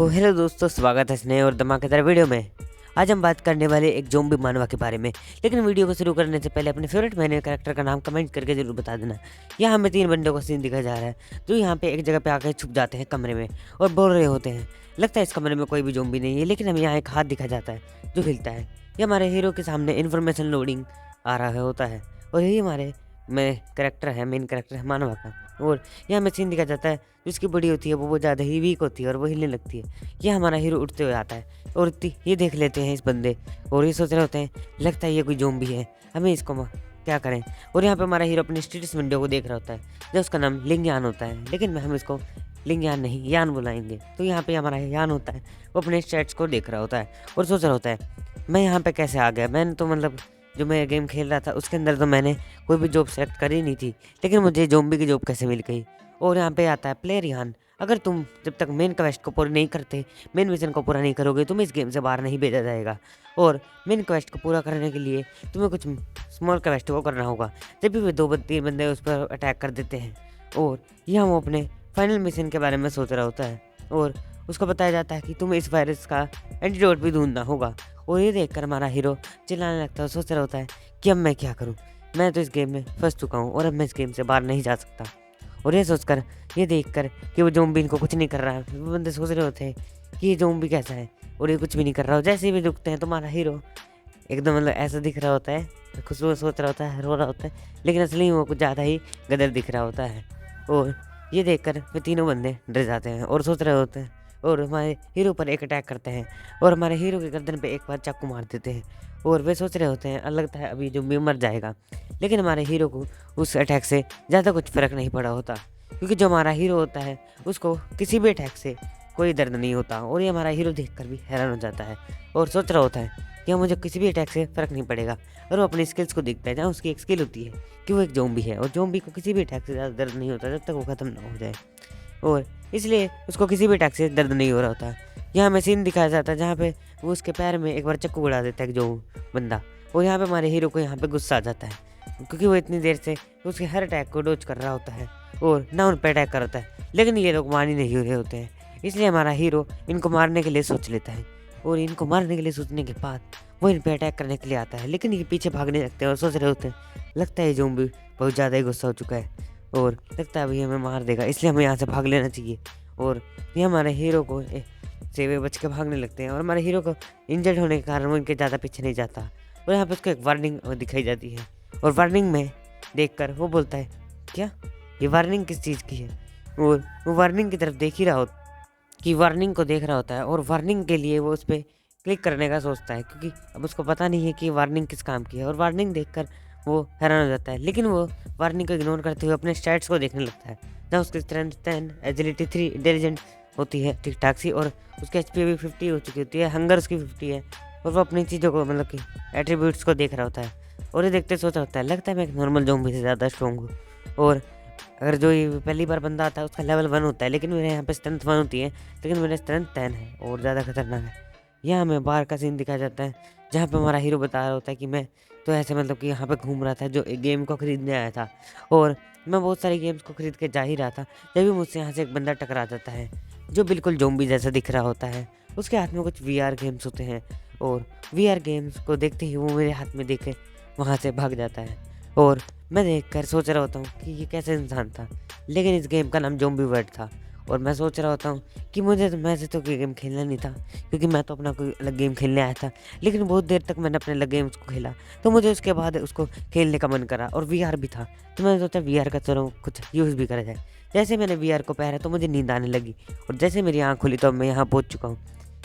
तो हेलो दोस्तों, स्वागत है इस नए और धमाकेदार वीडियो में। आज हम बात करने वाले एक ज़ॉम्बी मानवा के बारे में। लेकिन वीडियो को शुरू करने से पहले अपने फेवरेट मैंने कैरेक्टर का नाम कमेंट करके जरूर बता देना। यहाँ हमें 3 बंदों का सीन दिखाया जा रहा है जो यहाँ पे एक जगह पे आकर छुप जाते हैं कमरे में और बोल रहे होते हैं। लगता है इस कमरे में कोई भी ज़ॉम्बी नहीं है, लेकिन हमें यहाँ एक हाथ दिखा जाता है जो हिलता है। ये हमारे हीरो के सामने इन्फॉर्मेशन लोडिंग आ रहा होता है और यही हमारे मेन कैरेक्टर है मानवा का। और यहाँ हमें सीन दिखा जाता है जिसकी बॉडी होती है वो ज़्यादा ही वीक होती है और वो हिलने लगती है। ये हमारा हीरो उठते हुए आता है और ये देख लेते हैं इस बंदे और ये सोच रहे होते हैं लगता है ये कोई ज़ॉम्बी है, हमें इसको क्या करें। और यहाँ पे हमारा हीरो अपनी स्टेटस विंडो को देख रहा होता है जो उसका नाम लिंगयान होता है, लेकिन हम इसको लिंगयान नहीं यान बुलाएंगे। तो यहाँ पे हमारा यान होता है वो अपने स्टैट्स को देख रहा होता है और सोच रहा होता है मैं यहाँ पे कैसे आ गया। मैंने तो जो मैं गेम खेल रहा था उसके अंदर तो मैंने कोई भी जॉब सेलेक्ट करी नहीं थी, लेकिन मुझे ज़ॉम्बी की जॉब कैसे मिल गई। और यहाँ पे आता है प्लेयर यान, अगर तुम जब तक मेन क्वेस्ट को पूरा नहीं करते, मेन मिशन को पूरा नहीं करोगे, तुम्हें इस गेम से बाहर नहीं भेजा जाएगा। और मेन क्वेस्ट को पूरा करने के लिए तुम्हें कुछ स्मॉल क्वेस्ट को करना होगा। जब भी वे 2-3 बंदे उस पर अटैक कर देते हैं और यहाँ वो अपने फाइनल मिशन के बारे में सोच रहा होता है और उसको बताया जाता है कि तुम्हें इस वायरस का एंटीडोट भी ढूंढना होगा। और ये देखकर हमारा हीरो चिल्लाने लगता है और सोच रहा होता है कि अब मैं क्या करूं, मैं तो इस गेम में फंस चुका हूं और अब मैं इस गेम से बाहर नहीं जा सकता। और ये सोचकर, ये देखकर कि वो ज़ॉम्बी इनको कुछ नहीं कर रहा है, वो बंदे सोच रहे होते हैं कि ये ज़ॉम्बी कैसा है और ये कुछ भी नहीं कर रहा हो। जैसे ही भी रुकते हैं तो हमारा हीरो एकदम ऐसा दिख रहा होता है, खुश सोच रहा होता है, रो रहा होता है, लेकिन असली में वो कुछ ज़्यादा ही गदर दिख रहा होता है। और ये देखकर वे तीनों बंदे डर जाते हैं और सोच रहे होते हैं और हमारे हीरो पर एक अटैक करते हैं और हमारे हीरो के गर्दन पे एक बार चाकू मार देते हैं। और वे सोच रहे होते हैं लगता है अभी ज़ॉम्बी मर जाएगा, लेकिन हमारे हीरो को उस अटैक से ज़्यादा कुछ फ़र्क नहीं पड़ा होता, क्योंकि जो हमारा हीरो होता है उसको किसी भी अटैक से कोई दर्द नहीं होता। और ये हमारा हीरो देखकर भी हैरान हो जाता है और सोच रहा होता है कि मुझे किसी भी अटैक से फ़र्क नहीं पड़ेगा। और वो अपनी स्किल्स को देखता है, जहाँ उसकी एक स्किल होती है कि वो एक ज़ॉम्बी है और ज़ॉम्बी को किसी भी अटैक से ज़्यादा दर्द नहीं होता जब तक वो ख़त्म ना हो जाए, और इसलिए उसको किसी भी अटैक से दर्द नहीं हो रहा होता। यहाँ हमें सीन दिखाया जाता है जहाँ पे वो उसके पैर में एक बार चाकू उड़ा देता है जो बंदा। और यहाँ पे हमारे हीरो को यहाँ पे गुस्सा आ जाता है, क्योंकि वो इतनी देर से उसके हर अटैक को डोज कर रहा होता है और ना उन पर अटैक कर होता है, लेकिन ये लोग मान ही नहीं हो रहे होते हैं। इसलिए हमारा हीरो इनको मारने के लिए सोच लेता है और इनको मारने के लिए सोचने के बाद वो इन पर अटैक करने के लिए आता है, लेकिन ये पीछे भागने लगते हैं और सोच रहे होते हैं लगता है ज़ॉम्बी बहुत ज़्यादा ही गुस्सा हो चुका है और लगता है अभी हमें मार देगा, इसलिए हमें यहाँ से भाग लेना चाहिए। और ये हमारे हीरो को से वे बच के भागने लगते हैं और हमारे हीरो को इंजर्ड होने के कारण वो इनके ज़्यादा पीछे नहीं जाता। और यहाँ पे उसको एक वार्निंग दिखाई जाती है और वार्निंग में देखकर वो बोलता है क्या ये वार्निंग किस चीज़ की है। और वो वार्निंग की तरफ देख ही रहा हो कि वार्निंग को देख रहा होता है और वार्निंग के लिए वो उस पर क्लिक करने का सोचता है, क्योंकि अब उसको पता नहीं है कि वार्निंग किस काम की है। और वार्निंग देखकर वो हैरान हो जाता है, लेकिन वो वार्निंग को इग्नोर करते हुए अपने स्टैट्स को देखने लगता है, जहाँ उसकी स्ट्रेंथ 10, एजिलिटी 3, इंटेलिजेंट होती है ठीक ठाक सी, और उसकी एचपी भी 50 हो चुकी होती है, हंगर उसकी 50 है। और वो अपनी चीज़ों को कि एट्रीब्यूट्स को देख रहा होता है और ये देखते सोच रहा होता है लगता है मैं एक नॉर्मल ज़ॉम्बी से ज़्यादा स्ट्रॉन्ग हूँ। और अगर जो ये पहली बार बंदा आता है उसका लेवल 1 होता है, लेकिन मेरे यहाँ पे स्ट्रेंथ 1 होती है, लेकिन मेरे स्ट्रेंथ 10 है और ज़्यादा खतरनाक है। यहाँ हमें बाहर का सीन दिखाया जाता है जहाँ पे हमारा हीरो बता रहा होता है कि मैं तो ऐसे कि यहाँ पे घूम रहा था जो एक गेम को खरीदने आया था और मैं बहुत सारी गेम्स को खरीद के जा ही रहा था, जब भी मुझसे यहाँ से एक बंदा टकरा जाता है जो बिल्कुल ज़ॉम्बी जैसा दिख रहा होता है। उसके हाथ में कुछ वीआर गेम्स होते हैं और वीआर गेम्स को देखते ही वो मेरे हाथ में देख के वहाँ से भाग जाता है। और मैं देखकर सोच रहा होता हूँ कि ये कैसे इंसान था, लेकिन इस गेम का नाम ज़ॉम्बी वर्ल्ड था। और मैं सोच रहा होता हूँ कि मैं से तो गेम खेलना नहीं था, क्योंकि मैं तो अपना कोई अलग गेम खेलने आया था, लेकिन बहुत देर तक मैंने अपने अलग गेम्स को खेला तो मुझे उसके बाद उसको खेलने का मन करा और वीआर भी था, तो मैंने सोचा वीआर का चलो कुछ यूज़ भी करा जाए। जैसे मैंने वीआर को पहना तो मुझे नींद आने लगी और जैसे मेरी आँख खुली तो अब मैं यहाँ पहुँच चुका हूँ।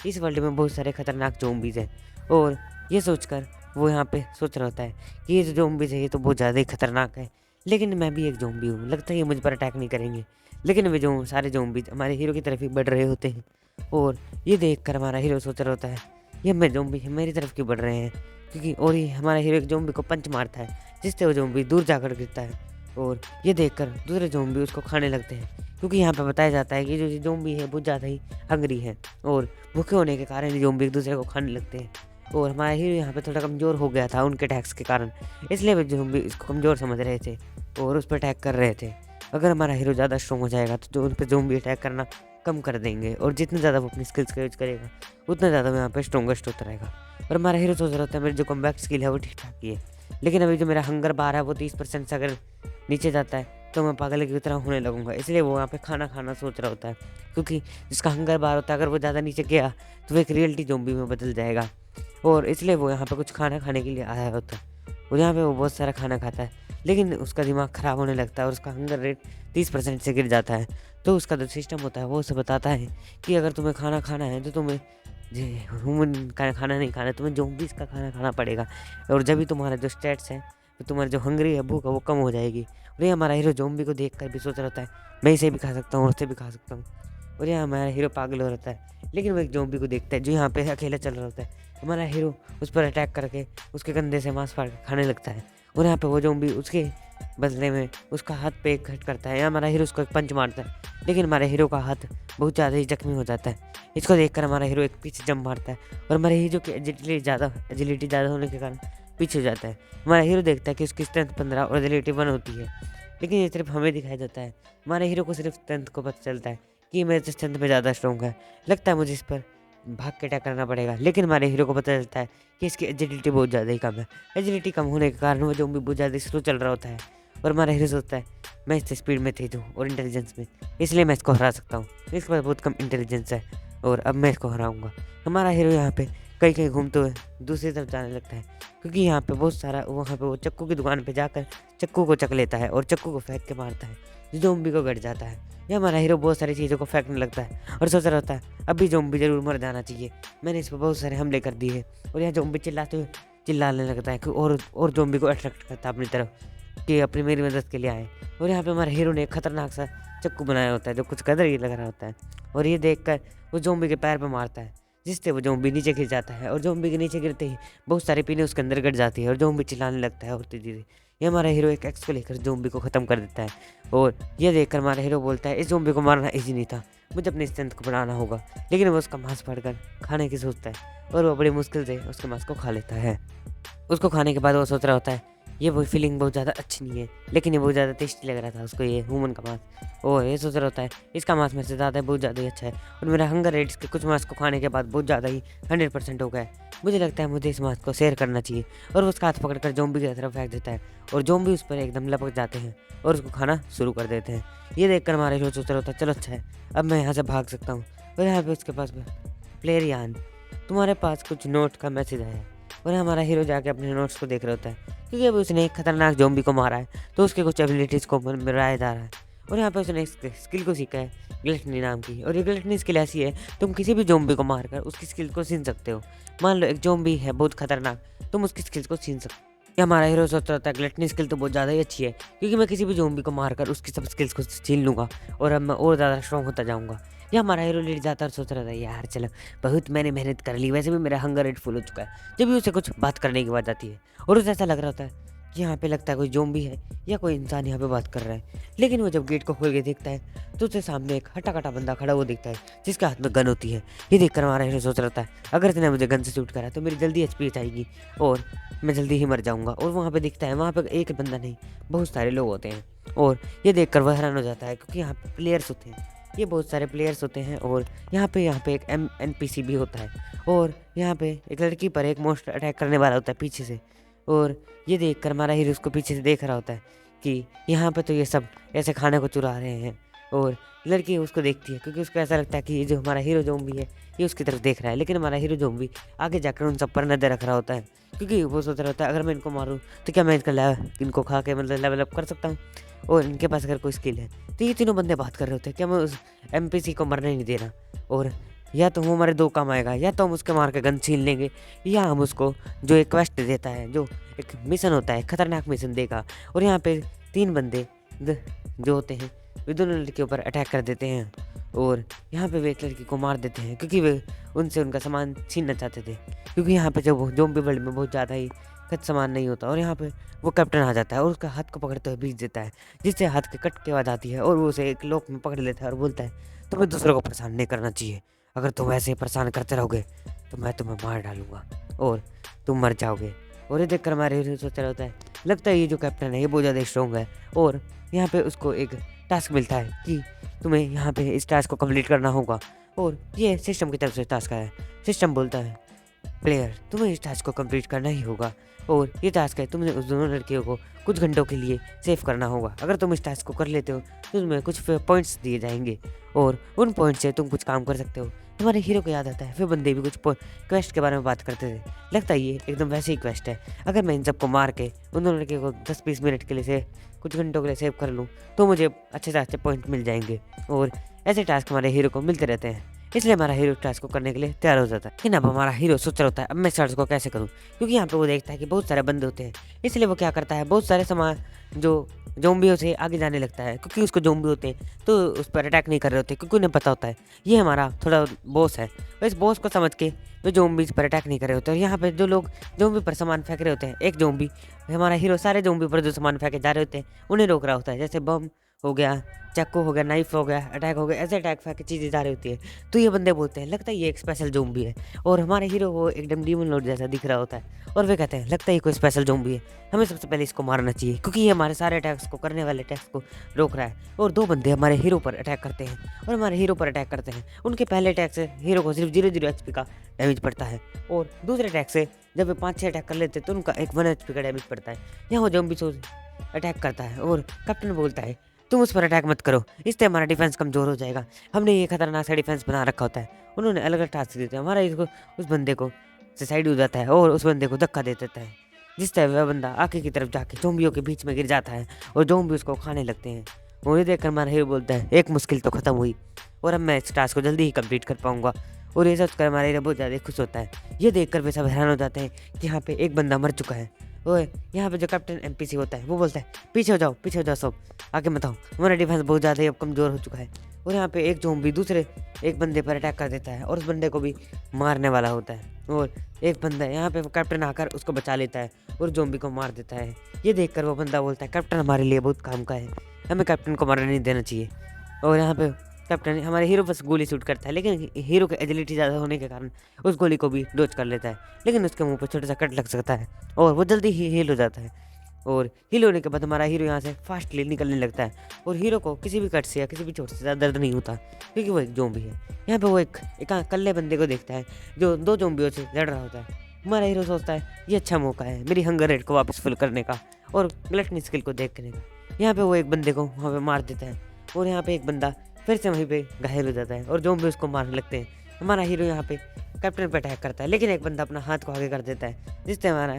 इस वर्ल्ड में बहुत सारे खतरनाक ज़ॉम्बीज़ हैं और ये सोचकर वो यहाँ पे सोच रहा होता है कि ये जो ज़ॉम्बीज़ है ये तो बहुत ज़्यादा ही खतरनाक है, लेकिन मैं भी एक ज़ॉम्बी हूँ, लगता है ये मुझ पर अटैक नहीं करेंगे। लेकिन वे जो सारे ज़ॉम्बीज़ हमारे हीरो की तरफ ही बढ़ रहे होते हैं और ये देखकर हमारा हीरो सोच रहा होता है ये मैं ज़ॉम्बी है मेरी तरफ क्यों बढ़ रहे हैं, क्योंकि और ये हमारा हीरो एक ज़ॉम्बी को पंच मारता है जिससे वो ज़ॉम्बी दूर जाकर गिरता है। और ये देखकर दूसरे ज़ॉम्बी उसको खाने लगते हैं, क्योंकि यहाँ पे बताया जाता है कि जो ज़ॉम्बी है बहुत ज़्यादा ही हंगरी है और भूखे होने के कारण ये ज़ॉम्बी एक दूसरे को खाने लगते हैं। और हमारा हीरो यहाँ पे थोड़ा कमज़ोर हो गया था उनके अटैक्स के कारण, इसलिए वे ज़ॉम्बी इसको कमज़ोर समझ रहे थे और उस पर अटैक कर रहे थे। अगर हमारा हीरो ज़्यादा स्ट्रॉन्ग हो जाएगा तो जो उन पर ज़ॉम्बी अटैक करना कम कर देंगे और जितना ज़्यादा वो अपनी स्किल्स का यूज़ करेगा उतना ज़्यादा वो यहाँ पे स्ट्रॉन्गेस्ट होता रहेगा। और हमारा हीरो सोच रहा होता है मेरी जो कमबैक स्किल है वो ठीक-ठाक ही है, लेकिन अभी जो मेरा हंगर बार है वो 30% से अगर नीचे जाता है तो मैं पागल की तरह होने लगूँगा। इसलिए वो वहाँ पे खाना खाना सोच रहा होता है, क्योंकि जिसका हंगर बार होता है अगर वो ज़्यादा नीचे गया तो वो एक रियलिटी ज़ॉम्बी में बदल जाएगा। और इसलिए वो यहाँ पे कुछ खाना खाने के लिए आया होता है और यहाँ पे वो बहुत सारा खाना खाता है, लेकिन उसका दिमाग ख़राब होने लगता है और उसका हंगर रेट 30% से गिर जाता है। तो उसका जो सिस्टम होता है वो उसे बताता है कि अगर तुम्हें खाना खाना है तो तुम्हें जे ह्यूमन का खाना नहीं खाना है, तुम्हें ज़ॉम्बीज़ का खाना खाना पड़ेगा। और जब भी तुम्हारा जो स्टेट्स है, तो तुम्हारी जो हंगरी है, भूख है, वो कम हो जाएगी। और ये हमारा हीरो ज़ॉम्बी को देखकर भी सोच रहा होता है मैं इसे भी खा सकता हूँ और उसे भी खा सकता हूँ। और यहाँ हमारा हीरो पागल हो रहता है, लेकिन वो एक ज़ॉम्बी को देखता है जो यहाँ पे अकेला चल रहा होता है। हमारा हीरो उस पर अटैक करके उसके कंधे से मांस फाड़ के खाने लगता है और यहाँ पे वो ज़ॉम्बी उसके बदले में उसका हाथ पे एक कट करता है। यहाँ हमारा हीरो उसको एक पंच मारता है, लेकिन हमारे हीरो का हाथ बहुत ज़्यादा ही जख्मी हो जाता है। इसको देखकर हमारा हीरो एक पीछे जंप मारता है और हमारे हीरो की एजिलिटी ज़्यादा होने के कारण पीछे हो जाता है। हमारा हीरो देखता है कि उसकी स्ट्रेंथ 15 और एजिलिटी 1 होती है, लेकिन ये सिर्फ हमें दिखाई देता है। हमारे हीरो को सिर्फ स्ट्रेंथ को पता चलता है कि मेरे स्ट्रेंथ में ज़्यादा स्ट्रॉन्ग है, लगता है मुझे इस पर भाग के अटैक करना पड़ेगा। लेकिन हमारे हीरो को पता चलता है कि इसकी एजिलिटी बहुत ज़्यादा ही कम है। एजिलिटी कम होने के कारण वो ज़ॉम्बी बहुत ज़्यादा स्लो चल रहा होता है और हमारा हीरो सोचता है मैं इससे स्पीड में तेज हूँ और इंटेलिजेंस में, इसलिए मैं इसको हरा सकता हूँ। इसके पास बहुत कम इंटेलिजेंस है और अब मैं इसको हराऊँगा। हमारा हीरो यहाँ पे कहीं कहीं घूमते हुए दूसरी तरफ जाने लगता है, क्योंकि यहाँ पे बहुत सारा वहाँ पे वो चक्कू की दुकान पे जाकर चक्कू को चक लेता है और चक्कू को फेंक के मारता है, जो ज़ॉम्बी को गड़ जाता है। ये हमारा हीरो बहुत सारी चीज़ों को फेंकने लगता है और सोच रहा होता है अभी ज़ॉम्बी ज़रूर मर जाना चाहिए, मैंने इस पर बहुत सारे हमले कर दिए। और यहाँ ज़ॉम्बी चिल्लाते हुए चिल्लाने लगता है कि और ज़ॉम्बी को अट्रैक्ट करता है अपनी तरफ कि अपनी मेरी मदद के लिए आए। और यहाँ पे हमारे हीरो ने एक खतरनाक सा चक्कू बनाया होता है जो कुछ कदर ही लग रहा होता है और ये देखकर वो ज़ॉम्बी के पैर पे मारता है, जिससे वो ज़ॉम्बी नीचे गिर जाता है। और ज़ॉम्बी के नीचे गिरते ही बहुत सारी पीने उसके अंदर गड़ जाती है और ज़ॉम्बी चिल्लाने लगता है और तेजी से ये हमारा हीरो एक एक्स को लेकर ज़ॉम्बी को ख़त्म कर देता है। और ये देखकर हमारा हीरो बोलता है इस ज़ॉम्बी को मारना ईजी नहीं था, मुझे अपनी स्ट्रेंथ को बढ़ाना होगा। लेकिन वो उसका मांस फाड़कर खाने की सोचता है और वो बड़ी मुश्किल से उसके मांस को खा लेता है। उसको खाने के बाद वो सोच रहा होता है ये वो फीलिंग बहुत ज़्यादा अच्छी नहीं है, लेकिन ये बहुत ज़्यादा टेस्टी लग रहा था उसको ये ह्यूमन का मांस। और ये सोच रहा होता है इसका मांस मेरे से ज़्यादा बहुत ज़्यादा ही अच्छा है और मेरा हंगर रेट इसके कुछ मांस को खाने के बाद बहुत ज़्यादा ही 100% हो गया है। मुझे लगता है मुझे इस मांस को शेयर करना चाहिए। और वो उसका हाथ पकड़कर ज़ॉम्बी की तरफ फेंक देता है और ज़ॉम्बी उस पर एकदम लपक जाते हैं और उसको खाना शुरू कर देते हैं। ये देखकर हमारा हीरो सोच रहा होता है चलो अच्छा है अब मैं यहाँ से भाग सकता हूँ। और यहाँ पे उसके पास प्लेयर यान तुम्हारे पास कुछ नोट का मैसेज आया है। और हमारा हीरो जाके अपने नोट्स को देख रहा होता है, क्योंकि अभी उसने एक खतरनाक ज़ॉम्बी को मारा है तो उसके कुछ एबिलिटीज़ को मिलाया जा रहा है। और यहाँ पे उसने एक स्किल को सीखा है ग्लटनी नाम की, और ये ग्लटनी स्किल ऐसी है तुम किसी भी ज़ॉम्बी को मारकर उसकी स्किल को छीन सकते हो। मान लो एक ज़ॉम्बी है बहुत खतरनाक, तुम उसकी स्किल्स को छीन सकते हो। ये हमारा हीरो सोच रहा था ग्लटनी स्किल तो बहुत ज़्यादा ही अच्छी है, क्योंकि मैं किसी भी ज़ॉम्बी को मारकर उसकी सब स्किल्स को छीन लूँगा और अब मैं और ज़्यादा स्ट्रॉन्ग होता जाऊँगा। ये हमारा हीरो लेट जाता और सोच रहा था यार चलो बहुत मैंने मेहनत कर ली, वैसे भी मेरा हंगर रेट फुल हो चुका है। जब भी उसे कुछ बात करने की बात आती है और उसे ऐसा लग रहा होता है कि यहाँ पे लगता है कोई ज़ॉम्बी है या कोई इंसान यहाँ पे बात कर रहा है, लेकिन वो जब गेट को खोल के देखता है तो उसके सामने एक हटा-कटा बंदा खड़ा हुआ दिखता है जिसके हाथ में गन होती है। ये देखकर हमारा हीरो सोच रहा था अगर इसने मुझे गन से शूट करा तो मेरी जल्दी एचपी जाएगी और मैं जल्दी ही मर जाऊँगा। और वहाँ पे दिखता है वहाँ पे एक बंदा नहीं बहुत सारे लोग होते हैं और ये देखकर वह हैरान हो जाता है, क्योंकि यहाँ पे प्लेयर्स होते हैं, ये बहुत सारे प्लेयर्स होते हैं। और यहाँ पे एक एनपीसी भी होता है और यहाँ पे एक लड़की पर एक मोस्ट अटैक करने वाला होता है पीछे से। और ये देखकर हमारा हीरो उसको पीछे से देख रहा होता है कि यहाँ पे तो ये सब ऐसे खाने को चुरा रहे हैं। और लड़की उसको देखती है क्योंकि उसको ऐसा लगता है कि ये जो हमारा हीरो ज़ॉम्बी है ये उसकी तरफ देख रहा है, लेकिन हमारा हीरो ज़ॉम्बी आगे जाकर उन सब पर नज़र रख रहा होता है, क्योंकि वो सोच रहा होता है अगर मैं इनको मारूँ तो क्या मैं इनको खा के मतलब लेवल अप कर सकता हूँ और इनके पास अगर कोई स्किल है। तो ये तीनों बंदे बात कर रहे होते हैं क्या मैं उस एमपीसी को मरने नहीं देना, और या तो वो हमारे दो काम आएगा, या तो हम उसके मार के गन छीन लेंगे, या हम उसको जो एक क्वेस्ट देता है जो एक मिशन होता है खतरनाक मिशन देगा। और यहाँ पे तीन बंदे जो होते हैं वे दोनों लड़कियों पर अटैक कर देते हैं और यहाँ पे वे एक लड़की को मार देते हैं क्योंकि वे उनसे उनका सामान छीनना चाहते थे, क्योंकि यहाँ पे जब ज़ॉम्बी वर्ल्ड में बहुत ज़्यादा ही कच्चा सामान नहीं होता। और यहाँ पे वो कैप्टन आ जाता है और उसका हाथ को पकड़ते हुए बीच देता है, जिससे हाथ के कट की आवाज़ आती है और वो उसे एक लोक में पकड़ लेता है और बोलता है तुम्हें दूसरों को परेशान नहीं करना चाहिए, अगर तुम ऐसे ही परेशान करते रहोगे तो मैं तुम्हें मार डालूंगा और तुम मर जाओगे। और ये देखकर हमारे हीरो सोच रहा होता है लगता है ये जो कैप्टन है ये बहुत ज़्यादा स्ट्रॉन्ग है। और यहाँ पे उसको एक टास्क मिलता है कि तुम्हें यहाँ पे इस टास्क को कंप्लीट करना होगा, और ये सिस्टम की तरफ से टास्क है। सिस्टम बोलता है प्लेयर तुम्हें इस टास्क को कंप्लीट करना ही होगा, और ये टास्क है तुम्हें उस दोनों लड़कियों को कुछ घंटों के लिए सेव करना होगा। अगर तुम इस टास्क को कर लेते हो तो तुम्हें कुछ पॉइंट्स दिए जाएंगे, और उन पॉइंट्स से तुम कुछ काम कर सकते हो। हमारे हीरो को याद आता है फिर बंदे भी कुछ क्वेस्ट के बारे में बात करते थे। लगता है ये एकदम वैसे ही क्वेस्ट है। अगर मैं इन सबको मार के उन दोनों लड़कियों को 10-20 मिनट के लिए से कुछ घंटों के लिए सेव कर लूँ तो मुझे अच्छे से अच्छे पॉइंट मिल जाएंगे, और ऐसे टास्क हमारे हीरो को मिलते रहते हैं। इसलिए हमारा हीरो टास्क को करने के लिए तैयार हो जाता है। लेकिन अब हमारा हीरो सोच रहा होता है अब मैं इस टास्क को कैसे करूँ, क्योंकि यहाँ पे वो देखता है कि बहुत सारे बंदे होते हैं। इसलिए वो क्या करता है, बहुत सारे सामान जो ज़ॉम्बियों से आगे जाने लगता है, क्योंकि उसको ज़ॉम्बी होते हैं तो उस पर अटैक नहीं कर रहे होते, क्योंकि उन्हें पता होता है ये हमारा थोड़ा बॉस है। तो इस बॉस को समझ के वे ज़ॉम्बीज पर अटैक नहीं कर रहे होते। और यहाँ पे जो लोग ज़ॉम्बी पर सामान फेंक रहे होते हैं, एक ज़ॉम्बी हमारा हीरो सारे ज़ॉम्बी पर जो सामान फेंके जा रहे होते हैं उन्हें रोक रहा होता है। जैसे बम हो गया, चाकू हो गया, नाइफ हो गया, अटैक हो गया, ऐसे अटैक फेंक के चीज़ें जा रही होती है। तो ये बंदे बोलते हैं लगता है ये एक स्पेशल ज़ॉम्बी है, और हमारे हीरो को एकदम डीमन लॉर्ड जैसा दिख रहा होता है। और वे कहते हैं लगता है ये कोई स्पेशल ज़ॉम्बी है, हमें सबसे पहले इसको मारना चाहिए, क्योंकि ये हमारे सारे अटैक्स को करने वाले अटैक्स को रोक रहा है। और दो बंदे हमारे हीरो पर अटैक करते हैं, और हमारे हीरो पर अटैक करते हैं। उनके पहले अटैक से हीरो को सिर्फ 0 HP का डैमेज पड़ता है, और दूसरे अटैक से जब वे 5-6 अटैक कर लेते हैं तो उनका एक 1 HP का डैमेज पड़ता है। यहाँ वो ज़ॉम्बी से अटैक करता है, और कैप्टन बोलता है तुम उस पर अटैक मत करो, इससे हमारा डिफेंस कमज़ोर हो जाएगा। हमने ये खतरनाक सा डिफेंस बना रखा होता है। उन्होंने अलग अलग टास्क देते हैं। हमारा इसको उस बंदे को सुसाइड हो जाता है, और उस बंदे को धक्का दे देता है, जिससे वह बंदा आगे की तरफ जाके ज़ॉम्बियों के बीच में गिर जाता है, और ज़ॉम्बी उसको खाने लगते हैं। वो ये देखकर हमारा हीरो बोलता है एक मुश्किल तो ख़त्म हुई, और अब मैं इस टास्क को जल्दी ही कंप्लीट कर पाऊंगा। और ये सोच कर हमारा हीरो बहुत ज़्यादा खुश होता है। ये देखकर वे सब हैरान हो जाते हैं कि यहाँ पे एक बंदा मर चुका है। ओए यहाँ पे जो कैप्टन NPC होता है वो बोलता है पीछे हो जाओ सब, आगे मत आओ, हमारा डिफेंस बहुत ज़्यादा ही अब कमज़ोर हो चुका है। और यहाँ पे एक ज़ॉम्बी दूसरे एक बंदे पर अटैक कर देता है, और उस बंदे को भी मारने वाला होता है। और एक बंदा यहाँ पे कैप्टन आकर उसको बचा लेता है और ज़ॉम्बी को मार देता है। ये देखकर वो बंदा बोलता है कैप्टन हमारे लिए बहुत काम का है, हमें कैप्टन को मारने नहीं देना चाहिए। और यहाँ पे कैप्टन हमारे हीरो बस गोली शूट करता है, लेकिन हीरो की एजिलिटी ज़्यादा होने के कारण उस गोली को भी डॉज कर लेता है, लेकिन उसके मुंह पर छोटा सा कट लग सकता है, और वो जल्दी ही हील हो जाता है। और हील होने के बाद हमारा हीरो यहाँ से फास्टली निकलने लगता है, और हीरो को किसी भी कट से या किसी भी चोट से ज़्यादा दर्द नहीं होता, क्योंकि वो एक ज़ॉम्बी है। यहाँ पे वो एक अकेले बंदे को देखता है जो 2 ज़ॉम्बियों से लड़ रहा होता है। हमारा हीरो सोचता है ये अच्छा मौका है मेरी हंगर रेट को वापस फुल करने का, और ग्लटनी स्किल को देखने का। यहाँ पे वो एक बंदे को वहाँ पे मार देता है, और यहाँ पे एक बंदा फिर से वहीं पे घायल हो जाता है, और ज़ॉम्बी उसको मारने लगते हैं। हमारा हीरो यहाँ पे कैप्टन पे अटैक करता है, लेकिन एक बंदा अपना हाथ को आगे कर देता है, जिससे हमारा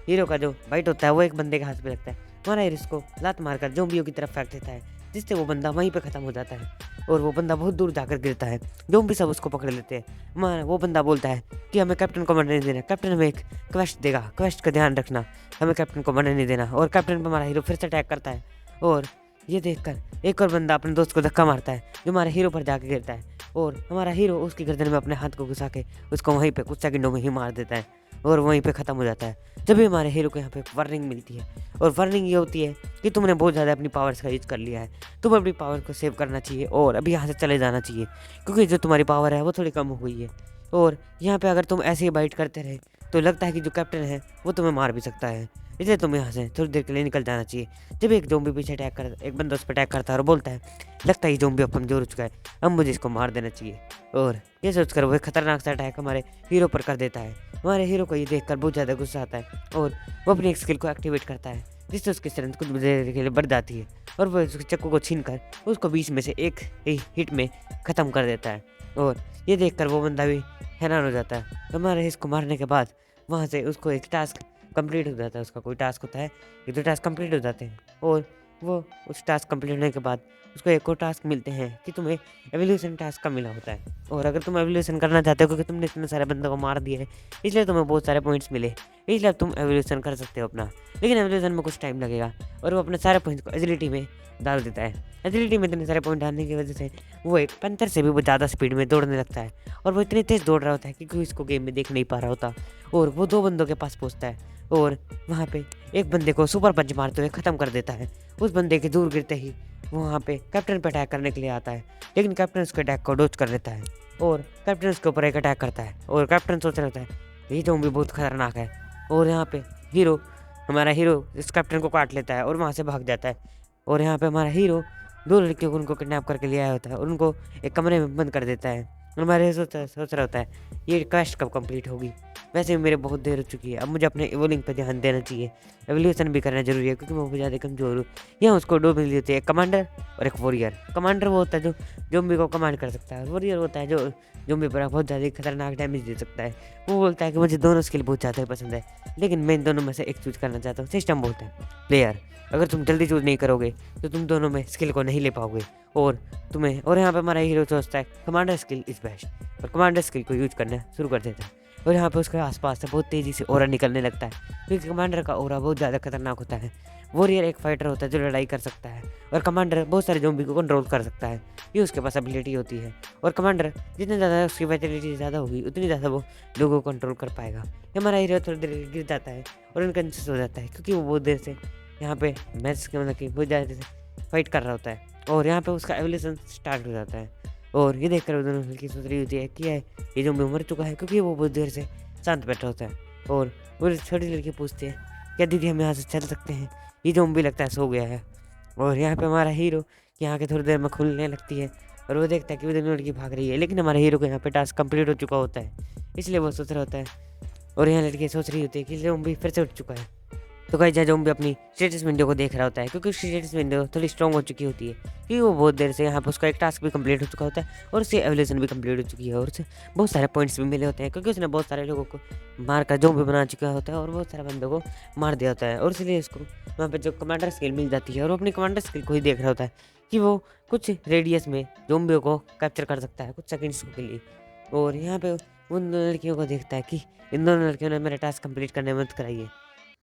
हीरो का जो बाइट होता है वो एक बंदे के हाथ पे लगता है। हमारा हीरो इसको लात मारकर ज़ॉम्बियों की तरफ फेंक देता है, जिससे वो बंदा वहीं पे ख़त्म हो जाता है, और वो बंदा बहुत दूर जाकर गिरता है। ज़ॉम्बी सब उसको पकड़ लेते हैं। हमारा वो बंदा बोलता है कि हमें कैप्टन को मरने नहीं देना, कैप्टन हमें एक क्वेस्ट देगा, क्वेस्ट का ध्यान रखना, हमें कैप्टन को मरने नहीं देना। और कैप्टन पर हमारा हीरो फिर से अटैक करता है, और ये देखकर एक और बंदा अपने दोस्त को धक्का मारता है जो हमारे हीरो पर जाके गिरता है, और हमारा हीरो उसकी गर्दन में अपने हाथ को घुसा के उसको वहीं पे कुछ सेकंडों में ही मार देता है, और वहीं पे ख़त्म हो जाता है। जब भी हमारे हीरो को यहाँ पे वार्निंग मिलती है, और वार्निंग ये होती है कि तुमने बहुत ज़्यादा अपनी पावर्स का यूज कर लिया है, तुम्हें अपनी पावर को सेव करना चाहिए और अभी यहाँ से चले जाना चाहिए, क्योंकि जो तुम्हारी पावर है वो थोड़ी कम हो गई है। और यहाँ पे अगर तुम ऐसे ही बाइट करते रहे तो लगता है कि जो कैप्टन है वो तुम्हें मार भी सकता है, इसलिए तुम्हें यहाँ से थोड़ी देर के लिए निकल जाना चाहिए। जब एक ज़ॉम्बी पीछे एक बंदा उस पर अटैक करता है और बोलता है लगता है ये ज़ॉम्बी अब कमज़ोर हो चुका है, अब मुझे इसको मार देना चाहिए। और ये सोचकर वो एक खतरनाक सा अटैक हमारे हीरो पर कर देता है। हमारे हीरो को ये देखकर बहुत ज़्यादा गुस्सा आता है, और वो अपनी एक स्किल को एक्टिवेट करता है, जिससे उसकी स्ट्रेंथ कुछ देर के लिए बढ़ जाती है, और वो उसके चक्कू को छीनकर उसको बीच में से एक हिट में ख़त्म कर देता है। और ये देखकर वो बंदा भी हैरान हो जाता है। हमारे इसको मारने के बाद वहाँ से उसको एक टास्क कंप्लीट हो जाता है, उसका कोई टास्क होता है, ये 2 टास्क कंप्लीट हो जाते हैं, और वो उस टास्क कंप्लीट होने के बाद उसको एक और टास्क मिलते हैं कि तुम्हें एवोल्यूशन टास्क का मिला होता है। और अगर तुम एवोल्यूशन करना चाहते हो क्योंकि तुमने इतने सारे बंदों को मार दिया है, इसलिए तुम्हें बहुत सारे पॉइंट्स मिले, इसलिए अब तुम एवोल्यूशन कर सकते हो अपना, लेकिन एवोल्यूशन में कुछ टाइम लगेगा। और वो अपने सारे पॉइंट्स को एजिलिटी में डाल देता है। एजिलिटी में इतने सारे पॉइंट डालने की वजह से वो एक पैंथर से भी वो ज़्यादा स्पीड में दौड़ने लगता है, और वो इतनी तेज़ दौड़ रहा होता है कि कोई इसको गेम में देख नहीं पा रहा होता। और वो 2 बंदों के पास पहुँचता है, और वहाँ पे एक बंदे को सुपर पंच मारते हुए ख़त्म कर देता है। उस बंदे के दूर गिरते ही वो वहाँ पे कैप्टन पे अटैक करने के लिए आता है, लेकिन कैप्टन उसके अटैक को डॉज कर लेता है, और कैप्टन उसके ऊपर एक अटैक करता है, और कैप्टन सोच रहा होता है ये ज़ॉम्बी बहुत खतरनाक है। और यहाँ पे हमारा हीरो इस कैप्टन को काट लेता है और वहाँ से भाग जाता है। और यहाँ पे हमारा हीरो 2 लड़कियों को उनको किडनैप करके ले आया होता है और उनको एक कमरे में बंद कर देता है। और हमारे सोच रहा होता है ये क्वेस्ट कब कंप्लीट होगी। वैसे भी मेरे बहुत देर हो चुकी है, अब मुझे अपने इवोलिंग पे ध्यान देना चाहिए। एवोल्यूशन भी करना जरूरी है क्योंकि मैं बहुत ज़्यादा कमज़ोर हूँ। यहाँ उसको 2 मिली होती है, एक कमांडर और एक वॉरियर। कमांडर वो होता है जो ज़ॉम्बी को कमांड कर सकता है, और वॉरियर होता है जो ज़ॉम्बी पर बहुत ज़्यादा खतरनाक डैमेज दे सकता है। वो बोलता है कि मुझे दोनों स्किल बहुत ज़्यादा पसंद है, लेकिन मैं इन दोनों में से एक चूज़ करना चाहता हूँ। सिस्टम बोलता है प्लेयर अगर तुम जल्दी चूज़ नहीं करोगे तो तुम दोनों में स्किल को नहीं ले पाओगे और यहाँ पे हमारा हीरो सोचता है कमांडर स्किल इज़ बेस्ट, और कमांडर स्किल को यूज करना शुरू कर देता है। और यहाँ पे उसके आसपास से बहुत तेज़ी से ऑरा निकलने लगता है क्योंकि कमांडर का ऑरा बहुत ज़्यादा खतरनाक होता है। वॉरियर एक फाइटर होता है जो लड़ाई कर सकता है, और कमांडर बहुत सारे ज़ॉम्बी को कंट्रोल कर सकता है। ये उसके पास एबिलिटी होती है, और कमांडर जितनी ज़्यादा उसकी वाइटलिटी ज़्यादा होगी उतनी ज़्यादा वो लोगों को कंट्रोल कर पाएगा। ये हमारा हीरो थोड़ी देर गिर जाता है और अनकॉन्शियस हो जाता है क्योंकि वो बहुत देर से यहाँ पे मैच के मतलब कि बहुत ज़्यादा से फाइट कर रहा होता है, और यहाँ पे उसका एवोल्यूशन स्टार्ट हो जाता है। और ये देखकर वो दोनों लड़की सोच रही होती है कि ये ज़ॉम्बी मर चुका है क्योंकि वो बहुत देर से शांत बैठा होता है। और वो छोटी लड़की पूछती है क्या दीदी हम यहाँ से चल सकते हैं, ये ज़ॉम्बी लगता है सो गया है। और यहाँ पे हमारा हीरो यहाँ के थोड़ी देर में खुलने लगती है और वो देखता है कि वो दोनों लड़की भाग रही है, लेकिन हमारे हीरो को यहाँ पे टास्क कंप्लीट हो चुका होता है, इसलिए वो सोच रहा होता है। और यहाँ लड़की सोच रही होती है कि ज़ॉम्बी फिर से उठ चुका है। तो गाइस ज़ॉम्बी अपनी स्टेटस विंडो को देख रहा होता है क्योंकि उसकी स्टेटस विंडो थोड़ी स्ट्रॉन्ग हो चुकी होती है क्योंकि वो बहुत देर से यहाँ पर उसका एक टास्क भी कंप्लीट हो चुका होता है और उसकी एवोल्यूशन भी कंप्लीट हो चुकी है, और उसे बहुत सारे पॉइंट्स भी मिले होते हैं क्योंकि उसने बहुत सारे लोगों को मार कर ज़ॉम्बी बना चुका होता है और बहुत सारे बंदों को मार दिया होता है, और इसलिए उसको वहाँ पर जो कमांडर स्किल मिल जाती है और वो अपनी कमांडर स्किल को ही देख रहा होता है कि वो कुछ रेडियस में ज़ॉम्बियों को कैप्चर कर सकता है कुछ सेकेंड्स के लिए। और यहाँ पे उन दोनों लड़कियों को देखता है कि इन दोनों लड़कियों ने मेरा टास्क कंप्लीट करने में मदद कराई है,